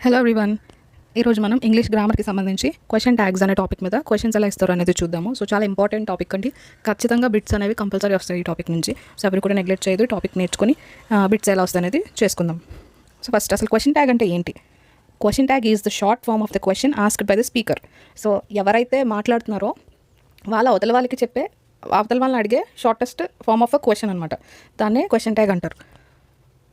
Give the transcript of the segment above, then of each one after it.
Hello everyone. ఈరోజు మనం English గ్రామర్కి సంబంధించి క్వశ్చన్ ట్యాగ్స్ అనే టాపిక్ మీద క్వశ్చన్స్ ఎలా ఇస్తారు అనేది చూద్దాము. సో చాలా ఇంపార్టెంట్ టాపిక్ అండి. ఖచ్చితంగా బిట్స్ అనేవి కంపల్సరీ వస్తాయి ఈ టాపిక్ నుంచి. సో ఎవరు కూడా నెగ్లెక్ట్ చేయదు, టాపిక్ నేర్చుకొని బిట్స్ ఎలా వస్తాయి అనేది చేసుకుందాం. సో ఫస్ట్ అసలు క్వశ్చన్ ట్యాగ్ అంటే ఏంటి? Question tag is the short form of the question asked by the speaker. So ఎవరైతే మాట్లాడుతున్నారో అవతల వాళ్ళని అడిగే shortest form of a question అనమాట. దాన్నే క్వశ్చన్ ట్యాగ్ అంటారు.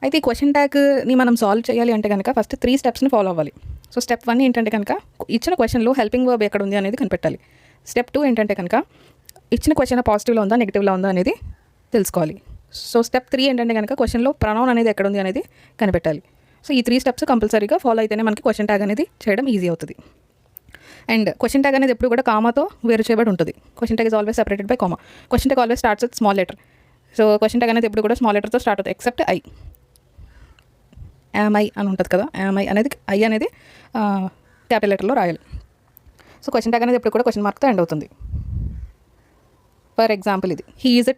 అయితే ఈ క్వశ్చన్ ట్యాగ్ని మనం సాల్వ్ చేయాలి అంటే కనుక ఫస్ట్ 3 స్టెప్స్ని ఫాలో అవ్వాలి. సో స్టెప్ 1 ఏంటంటే కనుక ఇచ్చిన క్వశ్చన్లో హెల్పింగ్ వర్బ్ ఎక్కడ ఉంది అనేది కనిపెట్టాలి. స్టెప్ 2 ఏంటంటే కనుక ఇచ్చిన క్వశ్చన్ పాజిటివ్లో ఉందా నెగిటివ్లో ఉందా అనేది తెలుసుకోవాలి. సో స్టెప్ 3 ఏంటంటే కనుక క్వశ్చన్లో ప్రొనౌన్ అనేది ఎక్కడ ఉంది అనేది కనిపెట్టాలి. సో ఈ 3 స్టెప్స్ కంపల్సరీగా ఫాలో అయితేనే మనకి క్వశ్చన్ ట్యాగ్ అనేది చేయడం ఈజీ అవుతుంది. అండ్ క్వశ్చన్ ట్యాగ్ అనేది ఎప్పుడు కూడా కామాతో వేరు చేయబడి ఉంటుంది. Question tag is always separated by comma. Question tag always starts with small letter. So question tag అనేది ఎప్పుడు కూడా స్మాల్ లెటర్తో స్టార్ట్ అవుతుంది ఎక్సెప్ట్ ఐ. యామ్ ఐ అని ఉంటుంది కదా, యామ్ ఐ అనేది క్యాపిటల్ లెటర్లో రాయాలి. సో క్వశ్చన్ ట్యాగ్ అనేది ఎప్పుడు కూడా క్వశ్చన్ మార్క్తో ఎండ్ అవుతుంది. ఫర్ ఎగ్జాంపుల్ ఇది హీ ఈజ్ అ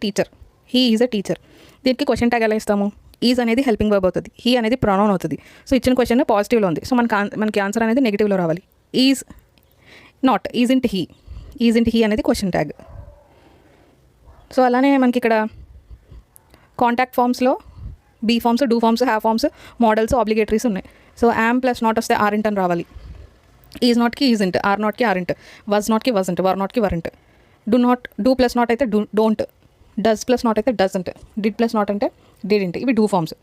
టీచర్. దీనికి క్వశ్చన్ ట్యాగ్ ఎలా ఇస్తాము? ఈజ్ అనేది హెల్పింగ్ వర్బ్ అవుతుంది, హీ అనేది ప్రొనౌన్ అవుతుంది. సో ఇచ్చిన క్వశ్చన్ పాజిటివ్లో ఉంది, సో మనకి ఆన్సర్ అనేది నెగిటివ్లో రావాలి. Is not, isn't he అనేది క్వశ్చన్ ట్యాగ్. సో అలానే మనకి ఇక్కడ కాంటాక్ట్ ఫామ్స్లో be forms, do forms, have forms, modals, obligatories ఉన్నాయి. సో యామ్ ప్లస్ నాట్ వస్తే ఆరింట్ అని రావాలి. ఈజ్ నాట్కి ఈజింట్, ఆర్ నాట్కి ఆరింట్, వజ్ నాట్కి వజంట్, వర్ నాట్కి వరంట్. డూ ప్లస్ నాట్ అయితే డోంట్, డస్ ప్లస్ నాట్ అయితే డజంట్, డిడ్ ప్లస్ నాట్ అంటే డిడింట్. ఇవి do forms.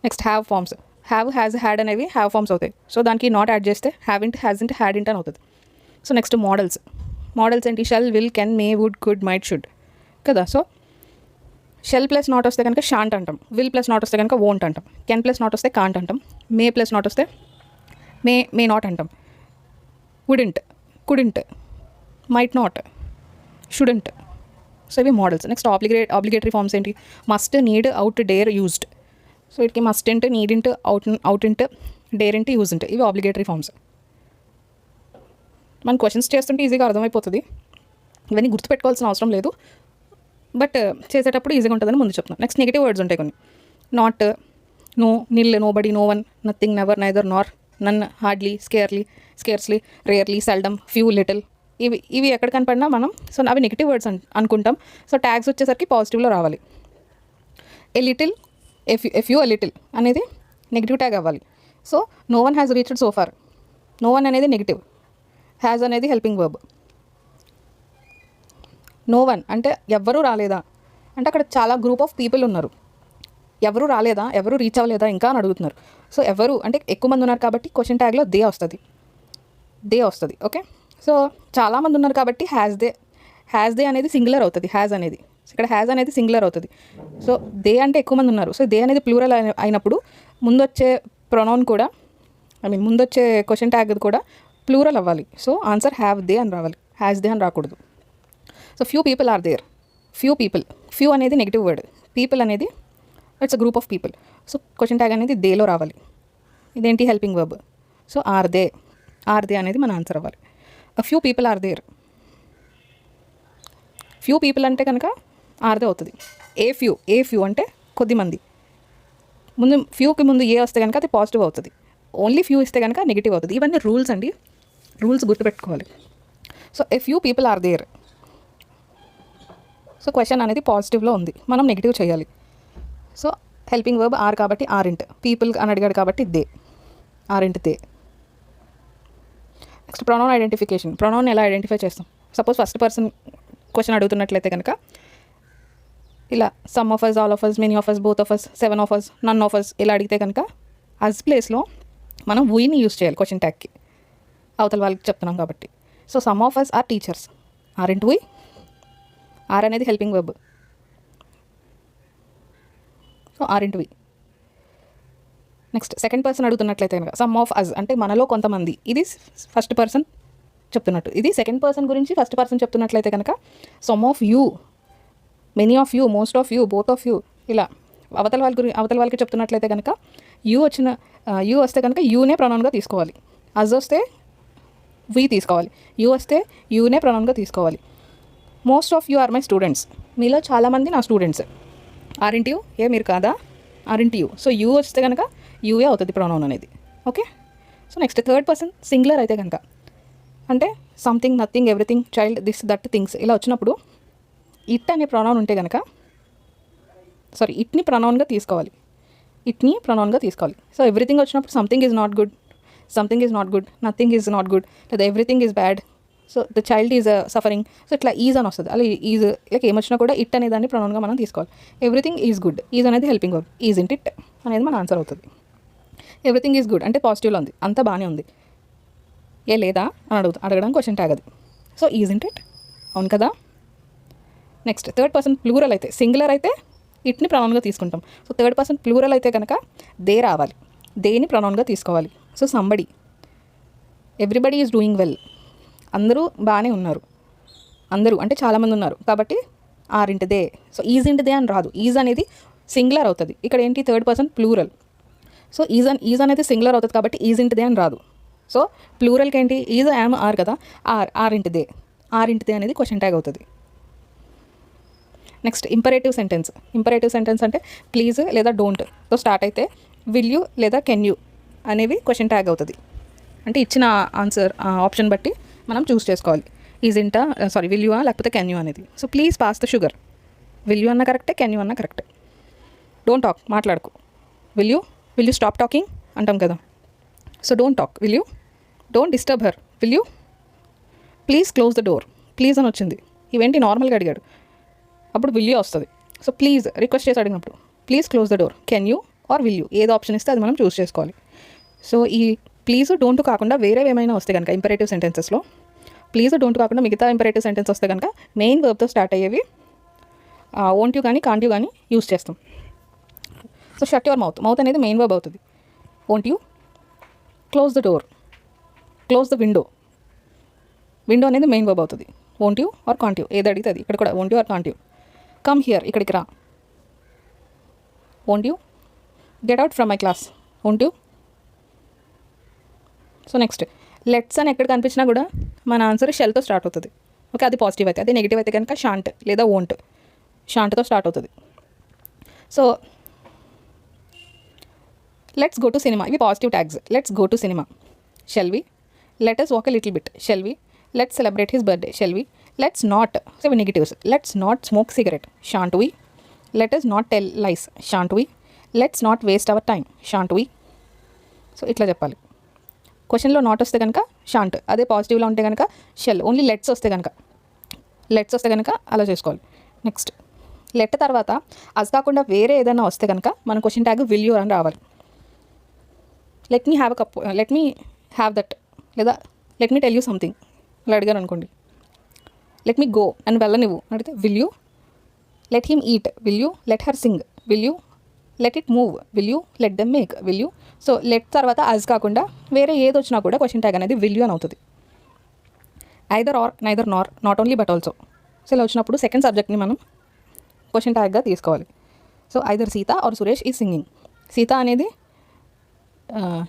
Next have forms. Has, had అనేవి హ్యావ్ ఫామ్స్ అవుతాయి. సో దానికి నాట్ యాడ్ చేస్తే హ్యావింట్, హ్యాజింట్, హ్యాడింట్ అని అవుతుంది. సో నెక్స్ట్ మోడల్స్ ఏంటి? Shall, will, can, may, would, could, might, should కదా. సో షెల్ ప్లస్ నాట్ వస్తే కనుక షాంట్ అంటాం, విల్ ప్లస్ నాట్ వస్తే కనుక వోంట్ అంటాం, కెన్ ప్లస్ నాట్ వస్తే కాంట్ అంటాం, మే ప్లస్ నాట్ వస్తే మే నాట్ అంటాం, wouldn't, couldn't, might not, student. So ఇవి మోడల్స్. నెక్స్ట్ ఆబ్లిగేటరీ ఫామ్స్ ఏంటి? Must, need, out, dare, used. So వీటికి మస్ట్ ఇంట్, నీడ్ ఇంట్, అవుట్ ఇంట్, డేర్ ఇంట్, యూజ్ ఇంట్. ఇవి ఆబ్లిగేటరీ ఫామ్స్. మనం క్వశ్చన్స్ చేస్తుంటే ఈజీగా అర్థమైపోతుంది, ఇవన్నీ గుర్తుపెట్టుకోవాల్సిన అవసరం లేదు, బట్ చేసేటప్పుడు ఈజీగా ఉంటుందని ముందు చెప్తున్నాను. నెక్స్ట్ నెగిటివ్ వర్డ్స్ ఉంటాయి కొన్ని. Not, no, nil, nobody, no one, nothing, never, neither, nor, none, hardly, scarcely, rarely, seldom, few, little. ఇవి ఎక్కడ కనపడినా మనం సో అవి నెగిటివ్ వర్డ్స్ అనుకుంటాం. సో ట్యాగ్స్ వచ్చేసరికి పాజిటివ్లో రావాలి. ఎ లిటిల్, ఎ లిటిల్ అనేది నెగిటివ్ ట్యాగ్ అవ్వాలి. So no one has reached so far. No one అనేది నెగిటివ్, హ్యాజ్ అనేది హెల్పింగ్ వర్బ్. నో వన్ అంటే ఎవ్వరూ రాలేదా అంటే అక్కడ చాలా గ్రూప్ ఆఫ్ పీపుల్ ఉన్నారు. ఎవరు రాలేదా, ఎవరు రీచ్ అవ్వలేదా ఇంకా అని అడుగుతున్నారు. సో ఎవరు అంటే ఎక్కువ మంది ఉన్నారు కాబట్టి క్వశ్చన్ ట్యాగ్లో దే వస్తుంది. ఓకే, సో చాలామంది ఉన్నారు కాబట్టి హ్యాస్ దే అనేది సింగులర్ అవుతుంది. ఇక్కడ హ్యాజ్ అనేది సింగులర్ అవుతుంది. సో దే అంటే ఎక్కువ మంది ఉన్నారు. సో దే అనేది ప్లూరల్ అయినప్పుడు ముందొచ్చే ప్రొనౌన్ కూడా ముందొచ్చే క్వశ్చన్ ట్యాగ్ కూడా ప్లూరల్ అవ్వాలి. సో ఆన్సర్ హ్యావ్ దే అని రావాలి, హ్యాస్ దే అని రాకూడదు. So few people are there. Few అనేది నెగిటివ్ వర్డ్, పీపుల్ అనేది it's a group of people. So question tag అనేది దేలో రావాలి. ఇదేంటి? Helping verb. So are they అనేది మన ఆన్సర్ అవ్వాలి. Few people are there. Few people అంటే కనుక ఆర్ దే అవుతుంది. ఏ ఫ్యూ అంటే కొద్దిమంది. ఫ్యూకి ముందు ఏ వస్తే కనుక అది పాజిటివ్ అవుతుంది. ఓన్లీ ఫ్యూ ఇస్తే కనుక నెగిటివ్ అవుతుంది. ఇవన్నీ రూల్స్ అండి, రూల్స్ గుర్తుపెట్టుకోవాలి. So a few people are there. So question అనేది పాజిటివ్లో ఉంది, మనం నెగిటివ్ చేయాలి. సో హెల్పింగ్ వర్బ్ ఆర్ కాబట్టి ఆరింట్, పీపుల్ అని అడిగాడు కాబట్టి they, aren't they. Next pronoun identification. Pronoun ఎలా ఐడెంటిఫై చేస్తాం? సపోజ్ ఫస్ట్ పర్సన్ క్వశ్చన్ అడుగుతున్నట్లయితే కనుక ఇలా some of us, all of us, many of us, both of us, 7 of us, none of us ఇలా అడిగితే కనుక అస్ ప్లేస్లో మనం వీని యూజ్ చేయాలి క్వశ్చన్ ట్యాగ్కి, అవతల వాళ్ళకి చెప్తున్నాం కాబట్టి. So some of us are teachers, aren't we. Are అనేది helping verb. So are into we. Next second person అడుగుతున్నట్లయితే కనుక సమ్ ఆఫ్ అస్ అంటే మనలో కొంతమంది, ఇది ఫస్ట్ పర్సన్ చెప్తున్నట్టు. ఇది సెకండ్ పర్సన్ గురించి ఫస్ట్ పర్సన్ చెప్తున్నట్లయితే కనుక some of you, many of you, most of you, both of you ఇలా అవతల వాళ్ళకి చెప్తున్నట్లయితే కనుక యూ వస్తే కనుక యూనే ప్రొనౌన్గా తీసుకోవాలి. అజ్ వస్తే వి తీసుకోవాలి. యూ వస్తే యూనే ప్రొనౌన్గా తీసుకోవాలి. Most of you are my students. మీలో చాలామంది నా స్టూడెంట్స్. ఆరింట్ యూ, మీరు కాదా? ఆరింట్ యూ. సో యూ వస్తే కనుక యూఏ అవుతుంది ప్రొనౌన్ అనేది. Okay, so next third person singular అయితే కనుక అంటే something, nothing, everything, child, this, that, things ఇలా వచ్చినప్పుడు ఇట్ అనే ప్రొనౌన్ ఉంటే కనుక ఇట్ని ప్రొనౌన్గా తీసుకోవాలి. సో ఎవ్రీథింగ్ వచ్చినప్పుడు something is not good, nothing is not good, లేదా everything is bad, so the child is suffering, so ఇట్లా ఈజ్ అని వస్తుంది. అలా ఈజ్ లైక్ ఏమొచ్చినా కూడా ఇట్ అనే దాన్ని ప్రొనౌన్గా మనం తీసుకోవాలి. ఎవ్రీథింగ్ ఈజ్ గుడ్, ఈజ్ అనేది హెల్పింగ్ వర్బ్, ఈజ్ ఇంట్ ఇట్ అనేది మన ఆన్సర్ అవుతుంది. ఎవ్రీథింగ్ ఈజ్ గుడ్ అంటే పాజిటివ్లో ఉంది, అంతా బాగానే ఉంది. ఏ లేదా అని అడగడం క్వశ్చన్ ట్యాగ్ అది. సో ఈజ్ ఇంట్ ఇట్, అవును కదా. నెక్స్ట్ థర్డ్ పర్సన్ ప్లూరల్ అయితే, సింగులర్ అయితే ఇట్ని ప్రొనౌన్గా తీసుకుంటాం. సో థర్డ్ పర్సన్ ప్లూరల్ అయితే కనుక దే రావాలి, దేని ప్రొనౌన్గా తీసుకోవాలి. So somebody, everybody is doing well, అందరూ బాగానే ఉన్నారు, అందరూ అంటే చాలామంది ఉన్నారు కాబట్టి aren't they. So isn't they అని రాదు, ఈజ్ అనేది సింగులర్ అవుతుంది. ఇక్కడ ఏంటి third person plural, so is అనేది సింగులర్ అవుతుంది కాబట్టి ఈజ్ ఇంట్ దే అని రాదు. సో ప్లూరల్కి ఏంటి ఈజ్, యామ్, ఆర్ కదా, ఆర్ ఇంట్ దే అనేది క్వశ్చన్ ట్యాగ్ అవుతుంది. నెక్స్ట్ ఇంపరేటివ్ సెంటెన్స్ అంటే ప్లీజ్ లేదా డోంట్తో స్టార్ట్ అయితే విల్ యూ లేదా కెన్ యూ అనేవి క్వశ్చన్ ట్యాగ్ అవుతుంది. అంటే ఇచ్చిన ఆన్సర్ ఆప్షన్ బట్టి మనం చూస్ చేసుకోవాలి. విల్ యూ లేకపోతే కెన్ యూ అనేది. So please pass the sugar, will you అన్న కరెక్టే, కెన్ యూ అన్న కరెక్టే. డోంట్ టాక్, మాట్లాడుకో. విల్ యూ స్టాప్ టాకింగ్ అంటాం కదా, so don't talk. Will you don't disturb her, will you please close the door, please అని వచ్చింది, ఇవేంటి నార్మల్గా అడిగాడు అప్పుడు విల్ యూ వస్తుంది. సో ప్లీజ్ రిక్వెస్ట్ చేసి అడిగినప్పుడు please close the door, can you or will you ఏది ఆప్షన్ ఇస్తే అది మనం చూస్ చేసుకోవాలి. సో ఈ ప్లీజ్ డోంట్ కాకుండా వేరే ఏమైనా వస్తే కనుక ఇంపరేటివ్ సెంటెన్సెస్లో ప్లీజ్ డోంట్ కాకుండా మిగతా ఇంపరేటివ్ సెంటెన్స్ వస్తే కనుక మెయిన్ వర్బ్తో స్టార్ట్ అయ్యేవి వోంట్ యూ కానీ కాంట్ యూ కానీ యూస్ చేస్తాం. సో షట్ యువర్ మౌత్ అనేది మెయిన్ వర్బ్ అవుతుంది. Won't you, close the door, close the window అనేది మెయిన్ వర్బ్ అవుతుంది. Won't you or can't you ఏది అడిగితే అది. ఇక్కడ కూడా won't you or can't you. Come here, ఇక్కడికి రా. Won't you get out from my class, won't you. So next let's అని ఎక్కడ కనిపించినా కూడా మన ఆన్సర్ షెల్తో స్టార్ట్ అవుతుంది. ఓకే, అది పాజిటివ్ అయితే. అదే నెగిటివ్ అయితే కనుక షాంట్ లేదా వోంట్, షాంట్తో స్టార్ట్ అవుతుంది. So let's go to cinema, ఇవి positive tags. Let's go to cinema, shall we. Let us walk a little bit, shall we. Let's celebrate his birthday, shall we. Let's not, so ఇవి negatives. Let's not smoke cigarette, shan't we. Let us not tell lies, shan't we. Let's not waste hour time, shan't we. So ఇట్లా చెప్పాలి. క్వశ్చన్లో not వస్తే కనుక shan't, అదే పాజిటివ్లో ఉంటే కనుక shell. Only let's వస్తే కనుక అలా చేసుకోవాలి. నెక్స్ట్ లెట్ తర్వాత అస్ కాకుండా వేరే ఏదైనా వస్తే కనుక మన క్వశ్చన్ ట్యాగ్ విల్ యూ అని రావాలి. Let me have a cup, let me have that, లేదా let me tell you something అలా అడిగారు అనుకోండి. లెట్ మీ గో అని వెళ్ళనివ్వు అడిగితే will you. Let him eat, will you. Let her sing, will you. Let it move, will you. Let them make, will you. So let తర్వాత us కాకుండా వేరే ఏది వచ్చినా కూడా క్వశ్చన్ ట్యాగ్ అనేది విల్ యూ అని అవుతుంది. Either or, neither nor, not only but also. So ఇలా వచ్చినప్పుడు సెకండ్ సబ్జెక్ట్ని మనం క్వశ్చన్ ట్యాగ్గా తీసుకోవాలి. So either Sita or Suresh ఈ సింగింగ్. సీత అనేది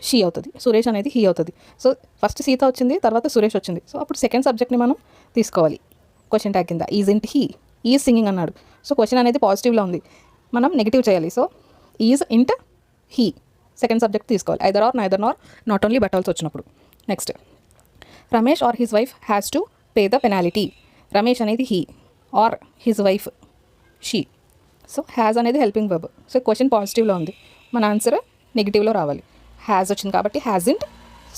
షీ అవుతుంది, సురేష్ అనేది హీ అవుతుంది. సో ఫస్ట్ సీత వచ్చింది, తర్వాత సురేష్ వచ్చింది. సో అప్పుడు సెకండ్ సబ్జెక్ట్ని మనం తీసుకోవాలి క్వశ్చన్ ట్యాగ్ కింద. Isn't he, is singing అన్నాడు. సో క్వశ్చన్ అనేది పాజిటివ్లో ఉంది, మనం నెగిటివ్ చేయాలి. So isn't he second subject తీసుకోవాలి. Either or, neither nor, not only but also వచ్చినప్పుడు. Next Ramesh or his wife has to pay the penalty. Ramesh అనేది he or his wife she. So has అనేది helping verb. So question పాజిటివ్లో ఉంది, మన answer నెగిటివ్లో రావాలి. Has వచ్చింది కాబట్టి హ్యాజ్ ఇంట్,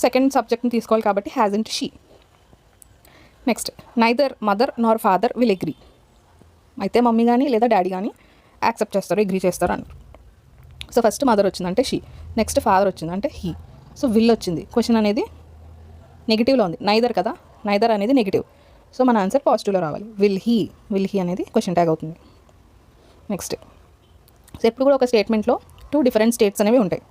సెకండ్ సబ్జెక్ట్ని తీసుకోవాలి కాబట్టి హ్యాజ్ ఇంట్ she. Next neither mother Nar father will agree. అయితే మమ్మీ కానీ లేదా డాడీ కానీ యాక్సెప్ట్ చేస్తారు, అగ్రీ చేస్తారు అన్నారు. సో ఫస్ట్ మదర్ వచ్చిందంటే షీ, నెక్స్ట్ ఫాదర్ వచ్చిందంటే హీ. సో విల్ వచ్చింది, క్వశ్చన్ అనేది నెగిటివ్లో ఉంది, నైదర్ కదా, నైదర్ అనేది నెగిటివ్. సో మన ఆన్సర్ పాజిటివ్లో రావాలి. విల్ హీ అనేది క్వశ్చన్ ట్యాగ్ అవుతుంది. నెక్స్ట్ సో ఎప్పుడు కూడా ఒక స్టేట్మెంట్లో 2 డిఫరెంట్ స్టేట్స్ అనేవి ఉంటాయి.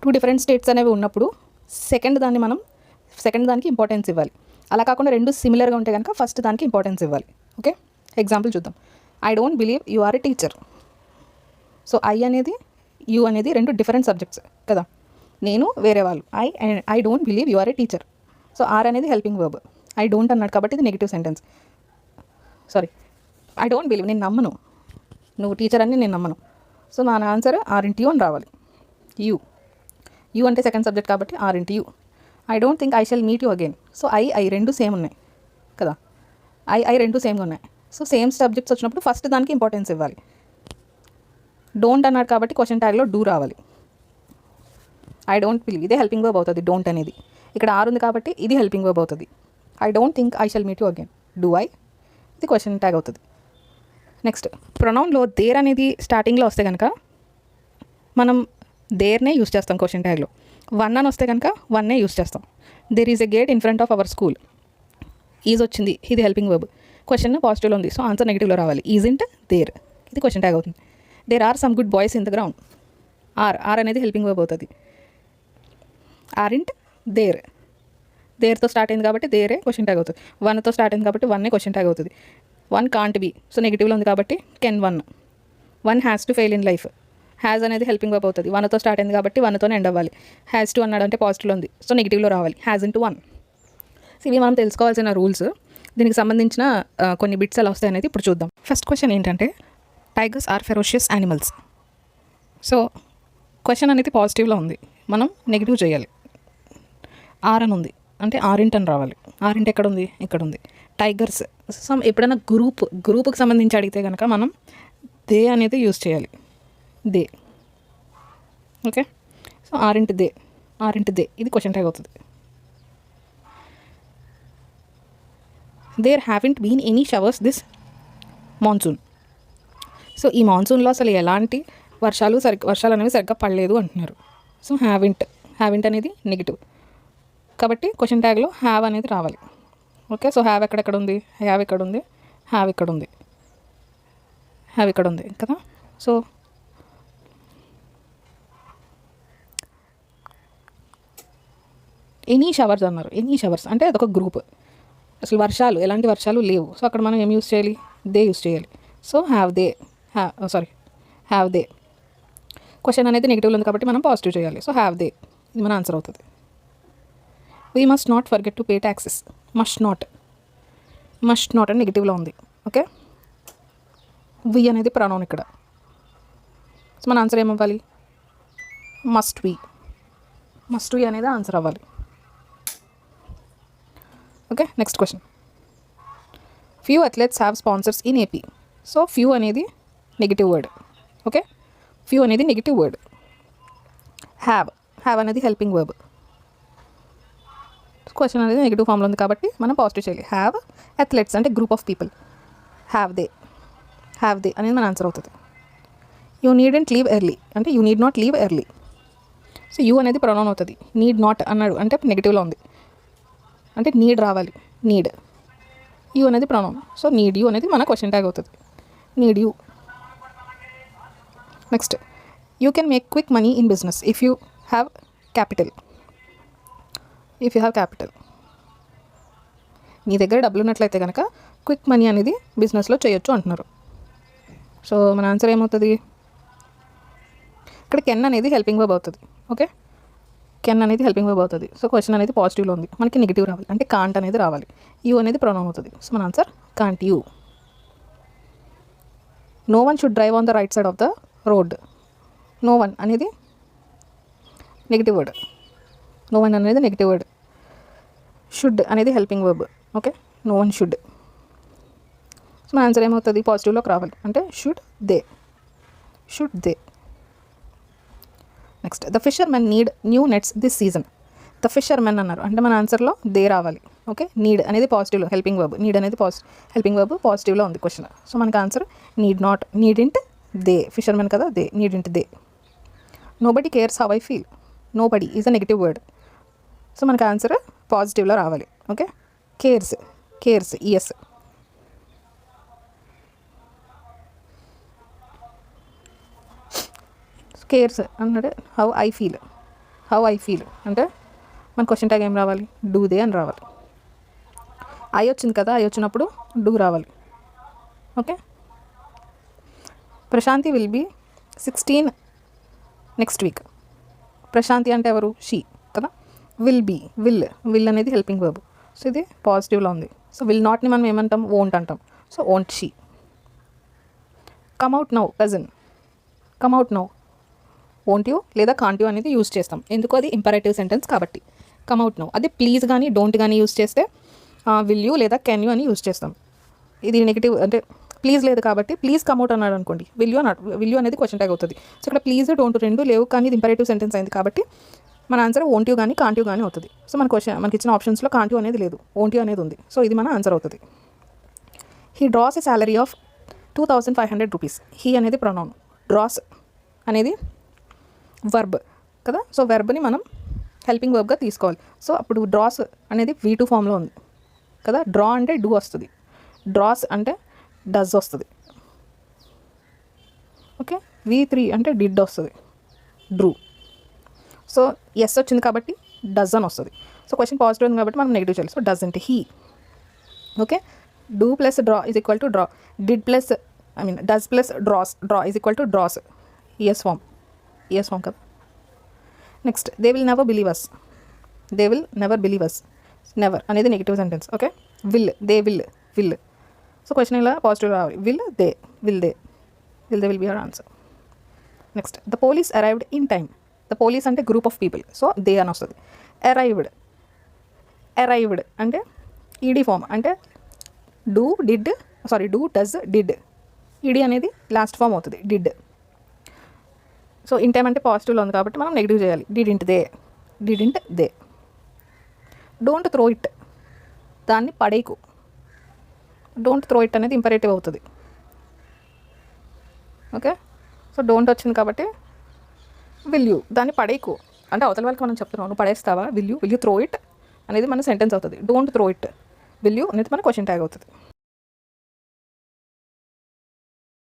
2 డిఫరెంట్ స్టేట్స్ అనేవి ఉన్నప్పుడు సెకండ్ దానికి ఇంపార్టెన్స్ ఇవ్వాలి. అలా కాకుండా 2 సిమిలర్గా ఉంటే కనుక ఫస్ట్ దానికి ఇంపార్టెన్స్ ఇవ్వాలి. ఓకే, ఎగ్జాంపుల్ చూద్దాం. I don't believe you are a teacher. So I అనేది యూ అనేది 2 డిఫరెంట్ సబ్జెక్ట్స్ కదా, నేను వేరే వాళ్ళు. I don't believe you are a teacher. So are అనేది హెల్పింగ్ వర్బ్, ఐ డోంట్ అన్నాడు కాబట్టి ఇది negative sentence. I don't believe, నేను నమ్మను, నువ్వు టీచర్ అని నేను నమ్మను. సో మన ఆన్సర్ ఆర్ ఇంట్ యూ అని రావాలి. యూ యూ అంటే సెకండ్ సబ్జెక్ట్ కాబట్టి aren't you. I don't think I shall meet you again. So I రెండు సేమ్ ఉన్నాయి కదా, ఐ రెండు సేమ్గా ఉన్నాయి. సో సేమ్ సబ్జెక్ట్స్ వచ్చినప్పుడు ఫస్ట్ దానికి ఇంపార్టెన్స్ ఇవ్వాలి. డోంట్ అన్నాడు కాబట్టి క్వశ్చన్ ట్యాగ్లో డూ రావాలి. ఐ డోంట్ బిలీవ్ ఇదే హెల్పింగ్ వర్బ్ అవుతుంది. డోంట్ అనేది ఇక్కడ ఆర్ ఉంది కాబట్టి ఇది హెల్పింగ్ వర్బ్ అవుతుంది. I don't think I shall meet you again, do I, ఇది క్వశ్చన్ ట్యాగ్ అవుతుంది. నెక్స్ట్ ప్రొనౌన్లో దేర్ అనేది స్టార్టింగ్లో వస్తే కనుక మనం దేర్నే యూస్ చేస్తాం. క్వశ్చన్ ట్యాగ్లో వన్ అని వస్తే కనుక వన్నే యూస్ చేస్తాం. There is a gate in front of our school. Is వచ్చింది, ఇది హెల్పింగ్ వర్బ్. క్వశ్చన్ పాజిటివ్లో ఉంది, సో ఆన్సర్ నెగిటివ్లో రావాలి. ఈజ్ ఇంట్ దేర్, ఇది క్వశ్చన్ ట్యాగ్ అవుతుంది. There are some good boys in the ground. Are అనేది హెల్పింగ్ వర్బ్ అవుతుంది. ఆర్ ఇంట్ దేర్, దేర్తో స్టార్ట్ అయింది కాబట్టి దేరే క్వశ్చన్ ట్యాగ్ అవుతుంది. వన్తో స్టార్ట్ అయింది కాబట్టి వన్నే క్వశ్చన్ ట్యాగ్ అవుతుంది. వన్ కాంట్ బి, సో నెగిటివ్లో ఉంది కాబట్టి can one. One has to fail in life. Has అనేది హెల్పింగ్ వర్బ్ అవుతుంది. వన్తో స్టార్ట్ అయింది కాబట్టి వన్తోనే ఎండ్ అవ్వాలి. హ్యాస్ టు అన్నాడు అంటే పాజిటివ్లో ఉంది, సో నెగిటివ్లో రావాలి. Has into one. సో ఇవి మనం తెలుసుకోవాల్సిన రూల్స్. దీనికి సంబంధించిన కొన్ని బిట్స్ ఎలా వస్తాయి అనేది ఇప్పుడు చూద్దాం. ఫస్ట్ క్వశ్చన్ ఏంటంటే tigers are ferocious animals. So question అనేది పాజిటివ్లో ఉంది, మనం నెగిటివ్ చేయాలి. ఆర్ అని ఉంది అంటే ఆరింట్ అని రావాలి. ఆరింట్ ఎక్కడ ఉంది, ఇక్కడ ఉంది. టైగర్స్ ఎప్పుడైనా గ్రూప్కి సంబంధించి అడిగితే కనుక మనం దే అనేది యూజ్ చేయాలి. They, okay. So aren't they, ఇది క్వశ్చన్ ట్యాగ్ అవుతుంది. There haven't been any showers this monsoon. So ఈ మాన్సూన్లో అసలు ఎలాంటి వర్షాలు అనేవి సరిగ్గా పడలేదు అంటున్నారు. సో హ్యావెంట్ అనేది నెగిటివ్ కాబట్టి క్వశ్చన్ ట్యాగ్లో హ్యావ్ అనేది రావాలి. ఓకే, సో హ్యావ్ ఎక్కడెక్కడ ఉంది, హ్యావ్ ఇక్కడ ఉంది, హ్యావ్ ఇక్కడ ఉంది, హ్యావ్ ఇక్కడ ఉంది కదా. సో ఎనీ షవర్స్ అన్నారు. ఎనీ షవర్స్ అంటే అదొక గ్రూప్. అసలు ఎలాంటి వర్షాలు లేవు. సో అక్కడ మనం ఏం యూస్ చేయాలి, దే యూస్ చేయాలి. So have they. క్వశ్చన్ అనేది నెగిటివ్లో ఉంది కాబట్టి మనం పాజిటివ్ చేయాలి. సో హ్యావ్ దే, ఇది మన ఆన్సర్ అవుతుంది. We must not forget to pay taxes. Must not అని నెగిటివ్లో ఉంది. ఓకే, వి అనేది ప్రొనౌన్ ఇక్కడ. సో మన ఆన్సర్ ఏమవ్వాలి, మస్ట్ వి అనేది ఆన్సర్ అవ్వాలి. Okay, next question. Few athletes have sponsors in AP. So few అనేది నెగిటివ్ వర్డ్. ఓకే, ఫ్యూ అనేది నెగిటివ్ వర్డ్. హ్యావ్ అనేది హెల్పింగ్ వర్బ్. క్వశ్చన్ అనేది నెగిటివ్ ఫామ్లో ఉంది కాబట్టి మనం పాజిటివ్ చేయాలి. హ్యావ్ అథ్లెట్స్ అంటే group of people. Have they అనేది మన ఆన్సర్ అవుతుంది. యూ నీడెంట్ లీవ్ ఎర్లీ అంటే you need not leave early. So you అనేది ప్రొనౌన్ అవుతుంది. నీడ్ నాట్ అన్నాడు అంటే నెగిటివ్లో ఉంది అంటే నీడ్ రావాలి, నీడ్. యూ అనేది ప్రొనౌన్, సో నీడ్ యూ అనేది మన క్వశ్చన్ ట్యాగ్ అవుతుంది. Need you. Next, you can make quick money in business if you have capital. నీ దగ్గర డబ్బులు ఉన్నట్లయితే కనుక క్విక్ మనీ అనేది బిజినెస్లో చేయొచ్చు అంటున్నారు. సో మన ఆన్సర్ ఏమవుతుంది, ఇక్కడ కెన్ అనేది హెల్పింగ్ వర్బ్ అవుతుంది. ఓకే, కెన్ అనేది హెల్పింగ్ వర్బ్ అవుతుంది. సో క్వశ్చన్ అనేది పాజిటివ్లో ఉంది, మనకి నెగిటివ్ రావాలి అంటే కాంట్ అనేది రావాలి. యూ అనేది ప్రొనౌన్ అవుతుంది. సో మన answer can't you. No one should drive on the right side of the road. No one అనేది నెగిటివ్ వర్డ్. షుడ్ అనేది helping verb. Okay, no one should. So మన ఆన్సర్ ఏమవుతుంది, పాజిటివ్లోకి రావాలి అంటే should they. Next, the fishermen need new nets this season. The fishermen అన్నారు అంటే మన ఆన్సర్లో దే రావాలి. ఓకే, నీడ్ అనేది పాజిటివ్లో హెల్పింగ్ వర్బ్. నీడ్ అనేది హెల్పింగ్ వర్బ్ పాజిటివ్లో ఉంది క్వశ్చన్. సో మనకు ఆన్సర్ నీడింట్ దే. ఫిషర్మెన్ కదా, they. Needn't they. Nobody cares how I feel. Nobody is a negative word. So మనకు ఆన్సర్ పాజిటివ్లో రావాలి. Okay, cares ES. కేర్స్ అన్నాడు హౌ ఐ ఫీల్ అంటే మన క్వశ్చన్ ట్యాగ్ ఏం రావాలి, డూ దే అని రావాలి. ఐ వచ్చింది కదా, ఐ వచ్చినప్పుడు డూ రావాలి. Okay, Prashanti will be 16 next week. Prashanti అంటే ఎవరు, షీ కదా. విల్ అనేది హెల్పింగ్ వర్బ్. సో ఇది పాజిటివ్లో ఉంది. సో విల్ నాట్ని మనం ఏమంటాం, వోంట్ అంటాం. So won't she. Come out now cousin. Won't you లేదా కాంట్ యూ అనేది యూజ్ చేస్తాం. ఎందుకు? అది ఇంపరేటివ్ సెంటెన్స్ కాబట్టి. Come out now. అదే ప్లీజ్ కానీ డోంట్ కానీ యూజ్ చేస్తే విల్ యూ లేదా కెన్ యూ అని యూజ్ చేస్తాం. ఇది నెగిటివ్ అంటే ప్లీజ్ లేదు కాబట్టి ప్లీజ్ కమ్అట్ అన్నాడు అనుకోండి, విల్ యూ అన్నాడు, విల్ యూ అనేది క్వశ్చన్ ట్యాగ్ అవుతుంది. సో ఇక్కడ ప్లీజ్ డోంట్ రెండు లేవు కానీ ఇది ఇంపరేటివ్ సెంటెన్స్ అయింది కాబట్టి మన ఆన్సర్ వోంట్ యూ కానీ కాంట్ యూ కానీ అవుతుంది. సో మన మనకి ఇచ్చిన ఆప్షన్స్లో కాంట్ యూ అనేది లేదు, వోంట్ యూ అనేది ఉంది. సో ఇది మన ఆన్సర్ అవుతుంది. He draws a salary of 2500 rupees. He అనేది ప్రొనౌన్, డ్రాస్ అనేది వర్బ్ కదా. సో వెర్బ్ని మనం హెల్పింగ్ వర్బ్గా తీసుకోవాలి. సో అప్పుడు డ్రాస్ అనేది V2 ఫామ్లో ఉంది కదా. డ్రా అంటే డూ వస్తుంది, డ్రాస్ అంటే డస్ వస్తుంది. ఓకే, V3 అంటే డిడ్ వస్తుంది, డ్రూ. సో ఎస్ వచ్చింది కాబట్టి డజ్ అని వస్తుంది. సో క్వశ్చన్ పాజిటివ్ ఉంది కాబట్టి మనం నెగిటివ్ చేయాలి. సో డజ్ అంటే he. Okay, do plus draw is equal to draw, did plus does plus draw is equal to draws. ES form కదా. Next, they will never believe us. They will never believe us. Never అనేది negative sentence. Okay, they will. So question ఇలా positive రావాలి. They will be our answer. Next, the police arrived in time. The police అంటే group of people, so they అని వస్తుంది. Arrived అంటే ED form, అంటే do does did. ED అనేది last form అవుతుంది, did. So in time అంటే పాజిటివ్లో ఉంది కాబట్టి మనం నెగిటివ్ చేయాలి. Didn't they. Don't throw it, దాన్ని పడేకు. డోంట్ త్రో ఇట్ అనేది ఇంపరేటివ్ అవుతుంది. ఓకే, సో డోంట్ వచ్చింది కాబట్టి విల్ యూ, దాన్ని పడేకు అంటే అవతల వాళ్ళకి మనం చెప్తున్నాం, నువ్వు పడేస్తావా, విల్ యూ త్రో ఇట్ అనేది మన సెంటెన్స్ అవుతుంది. Don't throw it, will you అనేది మన క్వశ్చన్ ట్యాగ్ అవుతుంది.